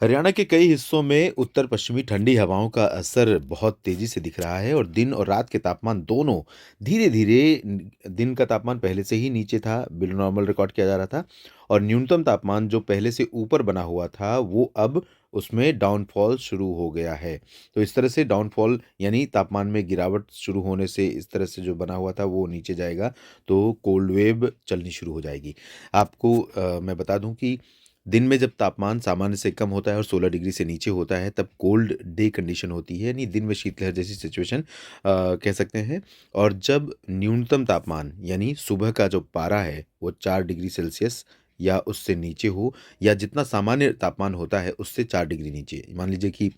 हरियाणा के कई हिस्सों में उत्तर पश्चिमी ठंडी हवाओं का असर बहुत तेजी से दिख रहा है और दिन और रात के तापमान दोनों धीरे-धीरे दिन का तापमान पहले से ही नीचे था, बिलो नॉर्मल रिकॉर्ड किया जा रहा था और न्यूनतम तापमान जो पहले से ऊपर बना हुआ था, वो अब उसमें डाउनफॉल शुरू हो गया है। तो इस तरह से डाउनफॉल यानी तापमान में गिरावट शुरू होने से इस तरह से जो बना हुआ था, वो नीचे जाएगा, तो कोल्ड वेव चलनी शुरू हो जाएगी। आपको मैं बता दूँ कि दिन में जब तापमान सामान्य से कम होता है और 16 डिग्री से नीचे होता है तब कोल्ड डे कंडीशन होती है, यानी दिन में शीतलहर जैसी सिचुएशन कह सकते हैं। और जब न्यूनतम तापमान यानी सुबह का जो पारा है वो 4 डिग्री सेल्सियस या उससे नीचे हो या जितना सामान्य तापमान होता है उससे 4 डिग्री नीचे। मान लीजिए कि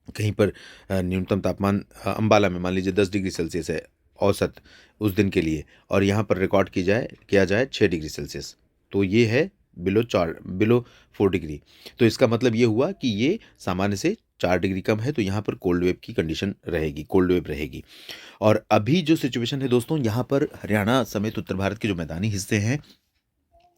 कहीं पर न्यूनतम तापमान अंबाला में मान लीजिए 10 डिग्री सेल्सियस है औसत उस दिन के लिए और यहाँ पर रिकॉर्ड किया जाए 6 डिग्री सेल्सियस। तो ये है बिलो 4 डिग्री। तो इसका मतलब ये हुआ कि ये सामान्य से 4 डिग्री कम है, तो यहाँ पर कोल्ड वेव की कंडीशन रहेगी, कोल्ड वेव रहेगी। और अभी जो सिचुएशन है दोस्तों, यहाँ पर हरियाणा समेत उत्तर भारत के जो मैदानी हिस्से हैं,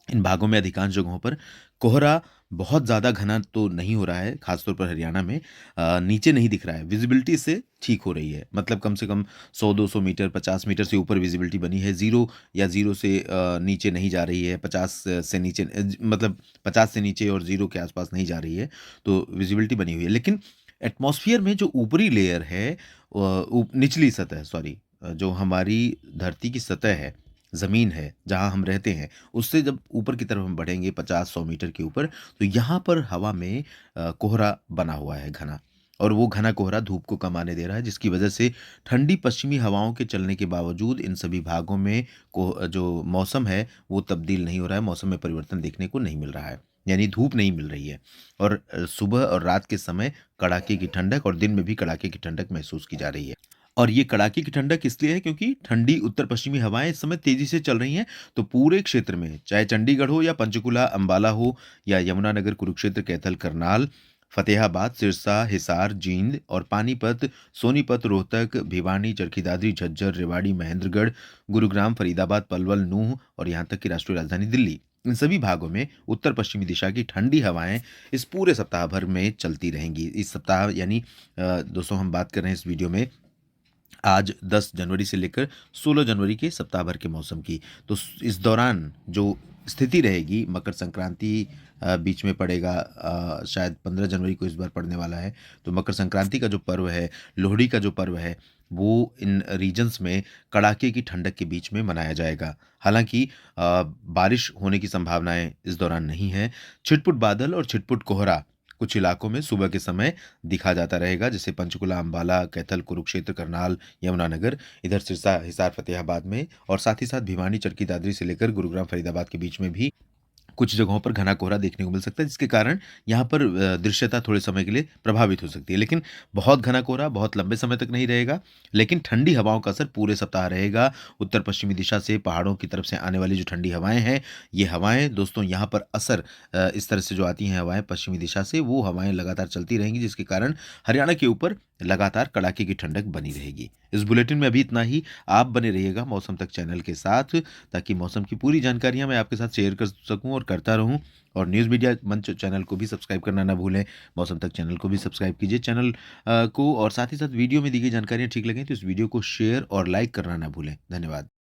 इन भागों में अधिकांश जगहों पर कोहरा बहुत ज़्यादा घना तो नहीं हो रहा है, ख़ासतौर पर हरियाणा में नीचे नहीं दिख रहा है, विज़िबिलिटी इससे ठीक हो रही है। मतलब कम से कम 100-200 मीटर, 50 मीटर से ऊपर विज़िबिलिटी बनी है, 0 या 0 से नीचे नहीं जा रही है, 50 से नीचे मतलब 50 से नीचे और 0 के आस-पास नहीं जा रही है, तो विज़िबिलिटी बनी हुई है। लेकिन एटमॉस्फियर में जो ऊपरी लेयर है निचली सतह सॉरी जो हमारी धरती की सतह है, ज़मीन है, जहाँ हम रहते हैं, उससे जब ऊपर की तरफ हम बढ़ेंगे 50-100 मीटर के ऊपर, तो यहाँ पर हवा में कोहरा बना हुआ है घना और वो घना कोहरा धूप को कम आने दे रहा है, जिसकी वजह से ठंडी पश्चिमी हवाओं के चलने के बावजूद इन सभी भागों में जो मौसम है, वो तब्दील नहीं हो रहा है, मौसम में परिवर्तन देखने को नहीं मिल रहा है। यानी धूप नहीं मिल रही है और सुबह और रात के समय कड़ाके की ठंडक और दिन में भी कड़ाके की ठंडक महसूस की जा रही है। और ये कड़ाके की ठंडक इसलिए है क्योंकि ठंडी उत्तर-पश्चिमी हवाएँ इस समय तेज़ी से चल रही हैं, तो पूरे क्षेत्र में चाहे चंडीगढ़ हो या पंचकुला, अंबाला हो या यमुनानगर, कुरुक्षेत्र, कैथल, करनाल, फ़तेहाबाद, सिरसा, हिसार, जींद और पानीपत, सोनीपत, रोहतक, भिवानी, चरखी दादरी, झज्जर, रेवाड़ी, महेंद्रगढ़, गुरुग्राम, फरीदाबाद, पलवल, नूंह और यहाँ तक कि राष्ट्रीय राजधानी दिल्ली। इन सभी भागों में उत्तर-पश्चिमी दिशा की ठंडी हवाएँ इस पूरे सप्ताह भर में चलती रहेंगी। इस सप्ताह यानी दोस्तों हम बात कर रहे हैं इस वीडियो में आज 10 जनवरी से लेकर 16 जनवरी के सप्ताह भर के मौसम की। तो इस दौरान जो स्थिति रहेगी मकर संक्रांति बीच में पड़ेगा शायद 15 जनवरी को इस बार पड़ने वाला है। तो मकर संक्रांति का जो पर्व है, लोहड़ी का जो पर्व है, वो इन रीजन्स में कड़ाके की ठंडक के बीच में मनाया जाएगा। हालाँकि बारिश होने की संभावनाएँ इस दौरान नहीं हैं। छिटपुट बादल और छिटपुट कोहरा कुछ इलाकों में सुबह के समय दिखा जाता रहेगा, जैसे पंचकुला, अंबाला, कैथल, कुरुक्षेत्र, करनाल, यमुनानगर, इधर सिरसा, हिसार, फ़तेहाबाद में और साथ ही साथ भिवानी, चरखी दादरी से लेकर गुरुग्राम, फरीदाबाद के बीच में भी कुछ जगहों पर घना कोहरा देखने को मिल सकता है, जिसके कारण यहाँ पर दृश्यता थोड़े समय के लिए प्रभावित हो सकती है। लेकिन बहुत घना कोहरा बहुत लंबे समय तक नहीं रहेगा, लेकिन ठंडी हवाओं का असर पूरे सप्ताह रहेगा। उत्तर-पश्चिमी दिशा से पहाड़ों की तरफ से आने वाली जो ठंडी हवाएँ हैं, ये हवाएँ दोस्तों यहाँ पर असर इस तरह से जो आती हैं हवाएँ पश्चिमी दिशा से, वो हवाएँ लगातार चलती रहेंगी, जिसके कारण हरियाणा के ऊपर लगातार कड़ाके की ठंडक बनी रहेगी। इस बुलेटिन में अभी इतना ही। आप बने रहिएगा मौसम तक चैनल के साथ, ताकि मौसम की पूरी जानकारियाँ मैं आपके साथ शेयर कर सकूँ और करता रहूँ। और न्यूज़ मीडिया मंच चैनल को भी सब्सक्राइब करना ना भूलें। मौसम तक चैनल को भी सब्सक्राइब कीजिए चैनल को और साथ ही साथ वीडियो में दी गई जानकारियाँ ठीक लगें तो इस वीडियो को शेयर और लाइक करना ना भूलें। धन्यवाद।